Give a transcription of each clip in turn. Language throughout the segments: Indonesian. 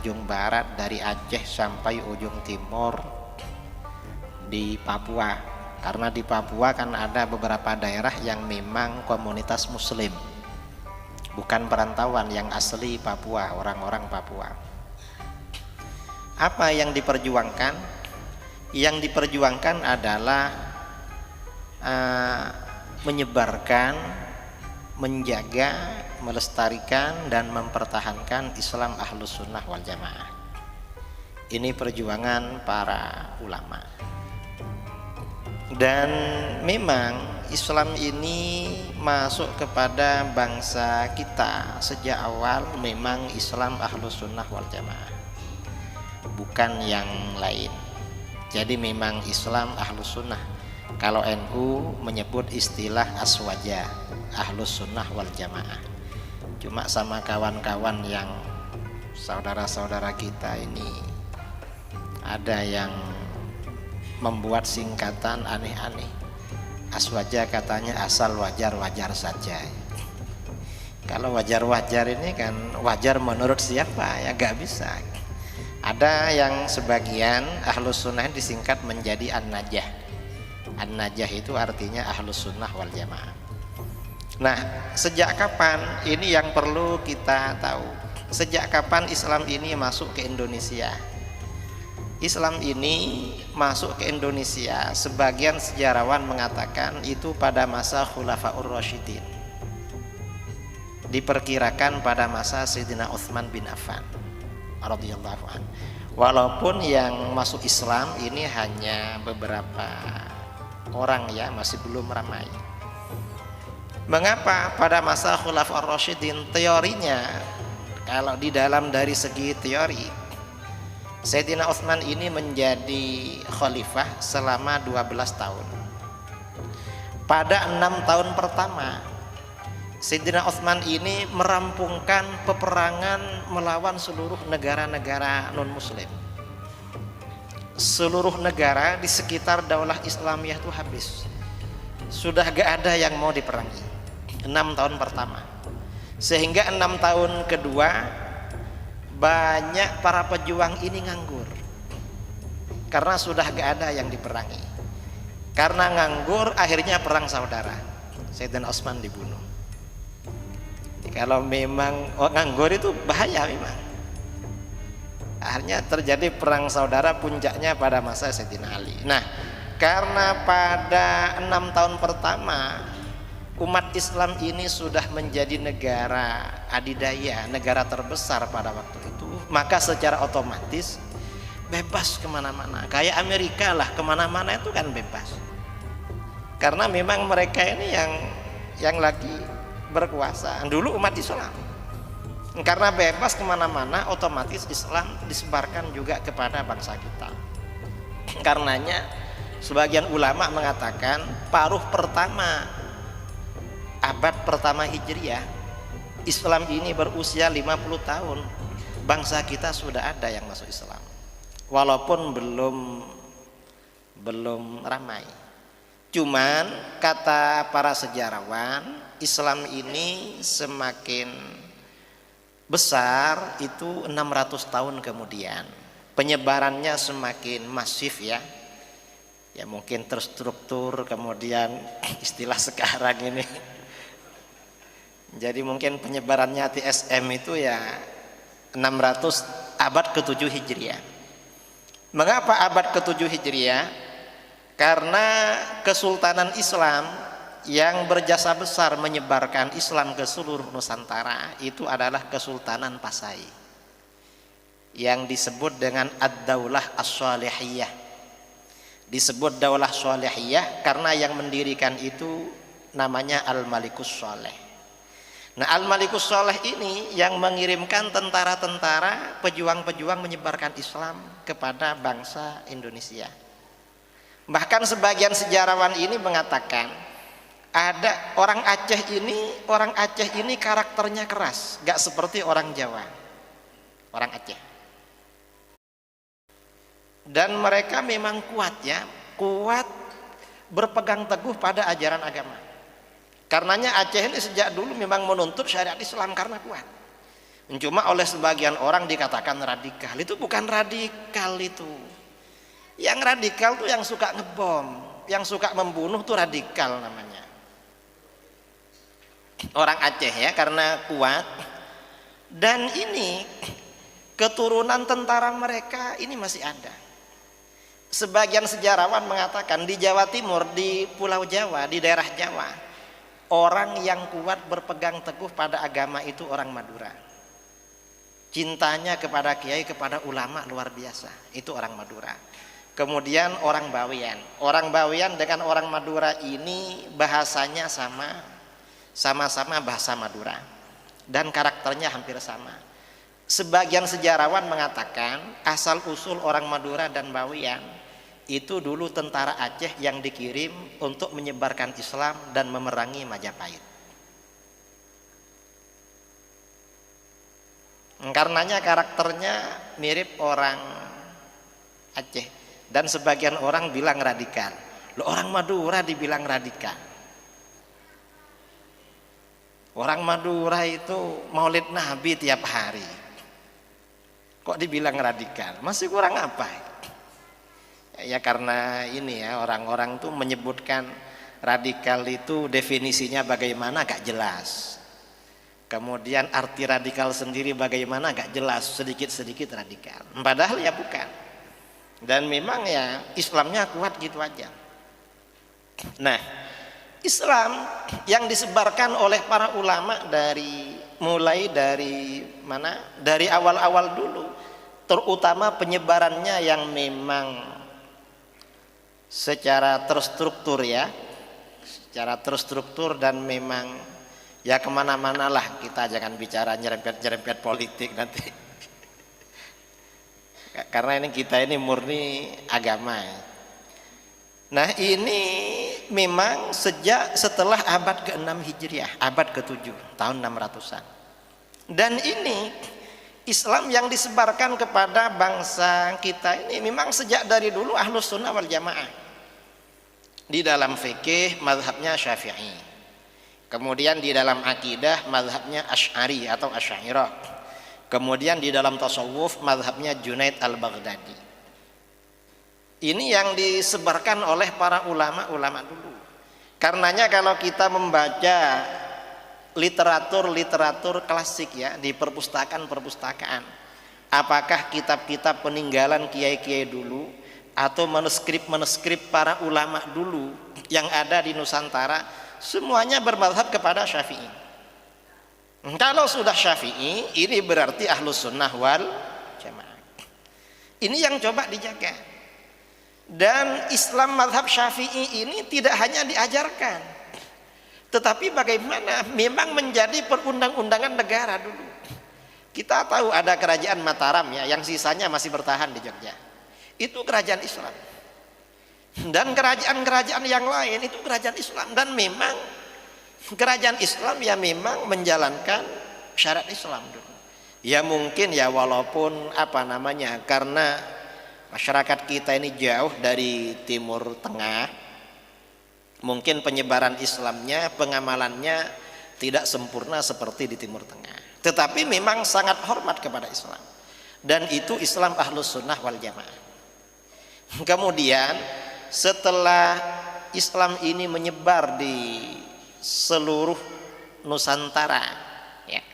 ujung barat dari Aceh sampai ujung timur di Papua. Karena di Papua kan ada beberapa daerah yang memang komunitas muslim, bukan perantauan, yang asli Papua, orang-orang Papua. Apa yang diperjuangkan? Yang diperjuangkan adalah menyebarkan, menjaga, melestarikan dan mempertahankan Islam Ahlus Sunnah wal Jamaah. Ini perjuangan para ulama. Dan memang Islam ini masuk kepada bangsa kita sejak awal memang Islam Ahlus Sunnah wal Jamaah, bukan yang lain. Jadi memang Islam Ahlus Sunnah. Kalau NU menyebut istilah aswaja, Ahlus Sunnah wal Jamaah. Cuma sama kawan-kawan yang saudara-saudara kita ini ada yang membuat singkatan aneh-aneh. Aswaja katanya asal wajar-wajar saja. Kalau wajar-wajar ini kan wajar menurut siapa? Ya gak bisa. Ada yang sebagian Ahlus Sunnah disingkat menjadi An-Najah. An-Najah itu artinya Ahlus Sunnah wal Jamaah. Nah, sejak kapan ini yang perlu kita tahu? Sejak kapan Islam ini masuk ke Indonesia? Islam ini masuk ke Indonesia, sebagian sejarawan mengatakan itu pada masa Khulafaur Rasyidin. Diperkirakan pada masa Sayyidina Utsman bin Affan radhiyallahu anhu. Walaupun yang masuk Islam ini hanya beberapa orang ya, masih belum ramai. Mengapa pada masa Khulafaur Rasyidin? Teorinya, kalau di dalam dari segi teori, Sayyidina Utsman ini menjadi khalifah selama 12 tahun. Pada 6 tahun pertama, Sayyidina Utsman ini merampungkan peperangan melawan seluruh negara-negara non-muslim. Seluruh negara di sekitar daulah Islamiyah itu habis. Sudah gak ada yang mau diperangi 6 tahun pertama. Sehingga 6 tahun kedua banyak para pejuang ini nganggur karena sudah gak ada yang diperangi. Karena nganggur akhirnya perang saudara, Sayyidina Utsman dibunuh. Jadi kalau memang nganggur itu bahaya memang. Akhirnya terjadi perang saudara, puncaknya pada masa Sayyidina Ali. Nah, karena pada 6 tahun pertama umat Islam ini sudah menjadi negara adidaya, negara terbesar pada waktu itu, maka secara otomatis bebas kemana-mana. Kayak Amerika lah, kemana-mana itu kan bebas. Karena memang mereka ini yang lagi berkuasa. Dulu umat Islam, karena bebas kemana-mana, otomatis Islam disebarkan juga kepada bangsa kita. Karenanya sebagian ulama mengatakan paruh pertama abad pertama Hijriah, Islam ini berusia 50 tahun, bangsa kita sudah ada yang masuk Islam, walaupun belum ramai. Cuman kata para sejarawan, Islam ini semakin besar itu 600 tahun kemudian, penyebarannya semakin masif ya. Ya mungkin terstruktur, kemudian istilah sekarang ini. Jadi mungkin penyebarannya TSM itu ya 600 abad ke-7 Hijriah. Mengapa abad ke-7 Hijriah? Karena Kesultanan Islam yang berjasa besar menyebarkan Islam ke seluruh Nusantara itu adalah Kesultanan Pasai, yang disebut dengan Ad-Daulah As-Salihiyah. Disebut Daulah Salihiyah karena yang mendirikan itu namanya Al-Malikus Saleh. Nah, Al-Malikus Saleh ini yang mengirimkan tentara-tentara, pejuang-pejuang menyebarkan Islam kepada bangsa Indonesia. Bahkan sebagian sejarawan ini mengatakan ada orang Aceh ini karakternya keras, gak seperti orang Jawa, orang Aceh. Dan mereka memang kuat ya, kuat berpegang teguh pada ajaran agama. Karenanya Aceh ini sejak dulu memang menuntut syariat Islam karena kuat. Cuma oleh sebagian orang dikatakan radikal. Itu bukan radikal itu. Yang radikal tuh yang suka ngebom, yang suka membunuh tuh radikal namanya. Orang Aceh ya, karena kuat. Dan ini keturunan tentara mereka ini masih ada. Sebagian sejarawan mengatakan di Jawa Timur, di Pulau Jawa, di daerah Jawa, orang yang kuat berpegang teguh pada agama itu orang Madura. Cintanya kepada kiai, kepada ulama luar biasa. Itu orang Madura. Kemudian orang Bawean. Orang Bawean dengan orang Madura ini bahasanya sama-sama bahasa Madura. Dan karakternya hampir sama. Sebagian sejarawan mengatakan asal usul orang Madura dan Bawean itu dulu tentara Aceh yang dikirim untuk menyebarkan Islam dan memerangi Majapahit. Karenanya karakternya mirip orang Aceh, dan sebagian orang bilang radikal. Loh, orang Madura dibilang radikal. Orang Madura itu maulid Nabi tiap hari. Kok dibilang radikal? Masih kurang apa? Ya karena ini ya, orang-orang tuh menyebutkan radikal itu definisinya bagaimana gak jelas. Kemudian arti radikal sendiri bagaimana gak jelas, sedikit-sedikit radikal. Padahal ya bukan. Dan memang ya Islamnya kuat gitu aja. Nah, Islam yang disebarkan oleh para ulama mulai dari mana? Dari awal-awal dulu, terutama penyebarannya yang memang secara terstruktur ya, secara terstruktur dan memang ya kemana-mana lah, kita jangan bicara nyerempet-nyerempet politik nanti. Karena ini kita ini murni agama ya. Nah ini memang sejak setelah abad ke-6 Hijriah, abad ke-7, tahun 600-an. Dan ini Islam yang disebarkan kepada bangsa kita ini memang sejak dari dulu Ahlus Sunnah wal Jamaah. Di dalam fikih mazhabnya Syafi'i. Kemudian di dalam akidah mazhabnya Asy'ari atau Asy'ariyah. Kemudian di dalam tasawuf mazhabnya Junaid al-Baghdadi. Ini yang disebarkan oleh para ulama-ulama dulu. Karenanya kalau kita membaca literatur klasik ya di perpustakaan, apakah kitab-kitab peninggalan kiai-kiai dulu atau manuskrip para ulama dulu yang ada di Nusantara, semuanya bermadhab kepada Syafi'i. Kalau sudah Syafi'i, ini berarti Ahlus Sunnah wal Jamaah. Ini yang coba dijaga. Dan Islam madhab Syafi'i ini tidak hanya diajarkan, tetapi bagaimana memang menjadi perundang-undangan negara dulu. Kita tahu ada kerajaan Mataram ya, yang sisanya masih bertahan di Jogja. Itu kerajaan Islam. Dan kerajaan-kerajaan yang lain itu kerajaan Islam, dan memang kerajaan Islam ya memang menjalankan syariat Islam dulu. Ya mungkin ya walaupun karena masyarakat kita ini jauh dari Timur Tengah, mungkin penyebaran Islamnya, pengamalannya tidak sempurna seperti di Timur Tengah. Tetapi memang sangat hormat kepada Islam. Dan itu Islam Ahlus Sunnah wal Jamaah. Kemudian setelah Islam ini menyebar di seluruh Nusantara ya.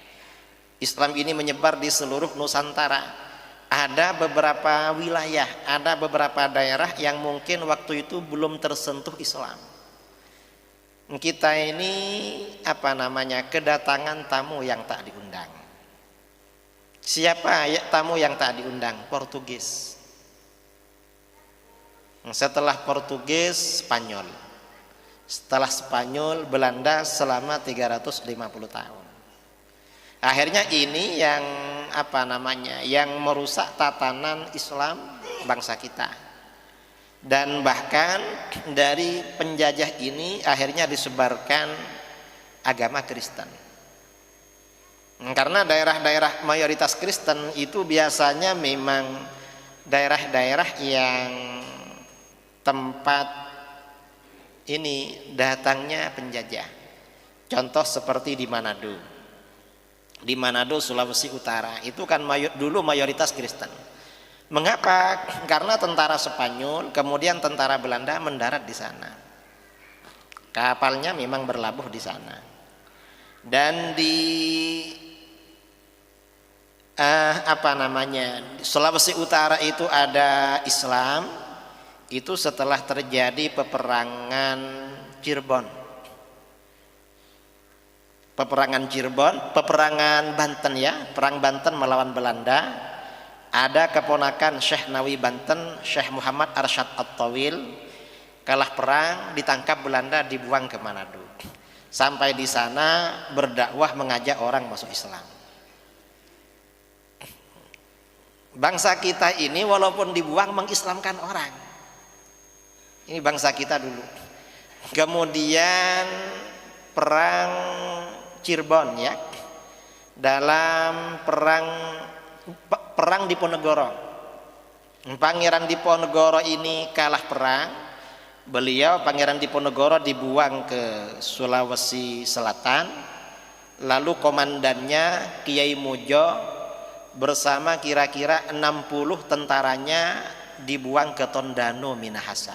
Islam ini menyebar di seluruh Nusantara. Ada beberapa wilayah, ada beberapa daerah yang mungkin waktu itu belum tersentuh Islam. Kita ini kedatangan tamu yang tak diundang. Siapa ya tamu yang tak diundang? Portugis. Setelah Portugis, Spanyol. Setelah Spanyol, Belanda selama 350 tahun. Akhirnya ini yang yang merusak tatanan Islam bangsa kita. Dan bahkan dari penjajah ini akhirnya disebarkan agama Kristen. Karena daerah-daerah mayoritas Kristen itu biasanya memang daerah-daerah yang tempat ini datangnya penjajah. Contoh seperti di Manado. di Manado, Sulawesi Utara. Itu kan dulu mayoritas Kristen. Mengapa? Karena tentara Spanyol, kemudian tentara Belanda mendarat di sana. Kapalnya memang berlabuh di sana. Dan di Sulawesi Utara itu ada Islam. Itu setelah terjadi peperangan Cirebon. Peperangan Banten ya, perang Banten melawan Belanda. Ada keponakan Syekh Nawi Banten, Syekh Muhammad Arsyad At-Tawil, kalah perang, ditangkap Belanda, dibuang ke Manado. Sampai di sana berdakwah, mengajak orang masuk Islam. Bangsa kita ini walaupun dibuang mengislamkan orang. Ini bangsa kita dulu. Kemudian perang Cirebon ya, dalam perang Diponegoro. Pangeran Diponegoro ini kalah perang. Beliau Pangeran Diponegoro dibuang ke Sulawesi Selatan. Lalu komandannya Kiai Mojo bersama kira-kira 60 tentaranya dibuang ke Tondano, Minahasa.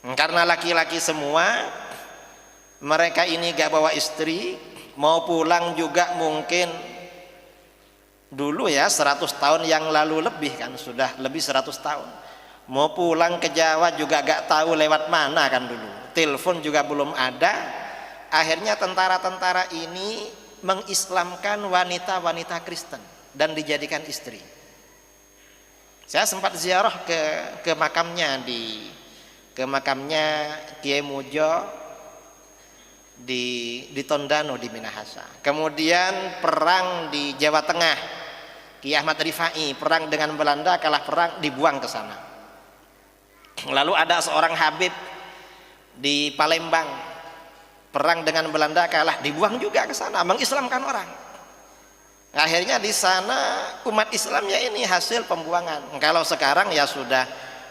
Karena laki-laki semua, mereka ini gak bawa istri, mau pulang juga mungkin dulu ya 100 tahun yang lalu lebih kan, sudah lebih 100 tahun. Mau pulang ke Jawa juga gak tahu lewat mana kan dulu. Telepon juga belum ada. Akhirnya tentara-tentara ini mengislamkan wanita-wanita Kristen dan dijadikan istri. Saya sempat ziarah ke makamnya ke makamnya Kiai Mojo di Tondano di Minahasa. Kemudian perang di Jawa Tengah, Ki Ahmad Rifai perang dengan Belanda, kalah perang, dibuang ke sana. Lalu ada seorang Habib di Palembang, perang dengan Belanda, kalah, dibuang juga ke sana, mengislamkan orang. Akhirnya di sana umat Islamnya ini hasil pembuangan. Kalau sekarang ya sudah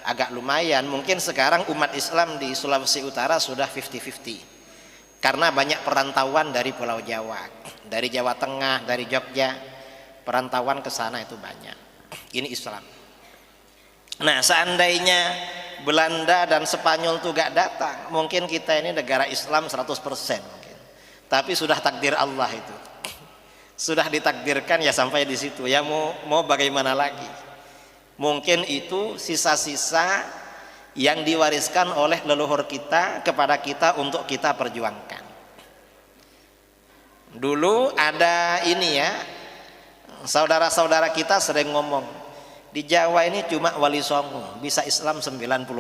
agak lumayan, mungkin sekarang umat Islam di Sulawesi Utara sudah 50-50. Karena banyak perantauan dari Pulau Jawa, dari Jawa Tengah, dari Jogja, perantauan ke sana itu banyak. Ini Islam. Nah, seandainya Belanda dan Spanyol itu gak datang, mungkin kita ini negara Islam 100% mungkin. Tapi sudah takdir Allah itu. Sudah ditakdirkan ya sampai di situ. Ya mau bagaimana lagi? Mungkin itu sisa-sisa yang diwariskan oleh leluhur kita kepada kita untuk kita perjuangkan. Dulu ada ini ya, saudara-saudara kita sering ngomong, di Jawa ini cuma Wali Songo bisa Islam 90%.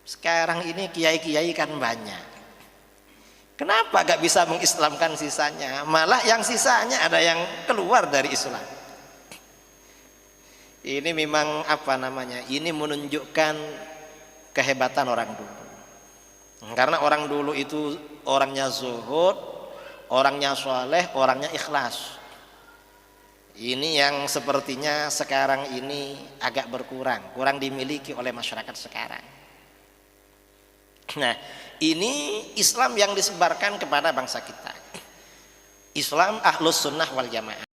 Sekarang ini kiai-kiai kan banyak. Kenapa gak bisa mengislamkan sisanya? Malah yang sisanya ada yang keluar dari Islam. Ini memang ini menunjukkan kehebatan orang dulu. Karena orang dulu itu orangnya zuhud, orangnya soleh, orangnya ikhlas. Ini yang sepertinya sekarang ini agak kurang dimiliki oleh masyarakat sekarang. Nah, ini Islam yang disebarkan kepada bangsa kita. Islam Ahlus Sunnah wal Jamaah.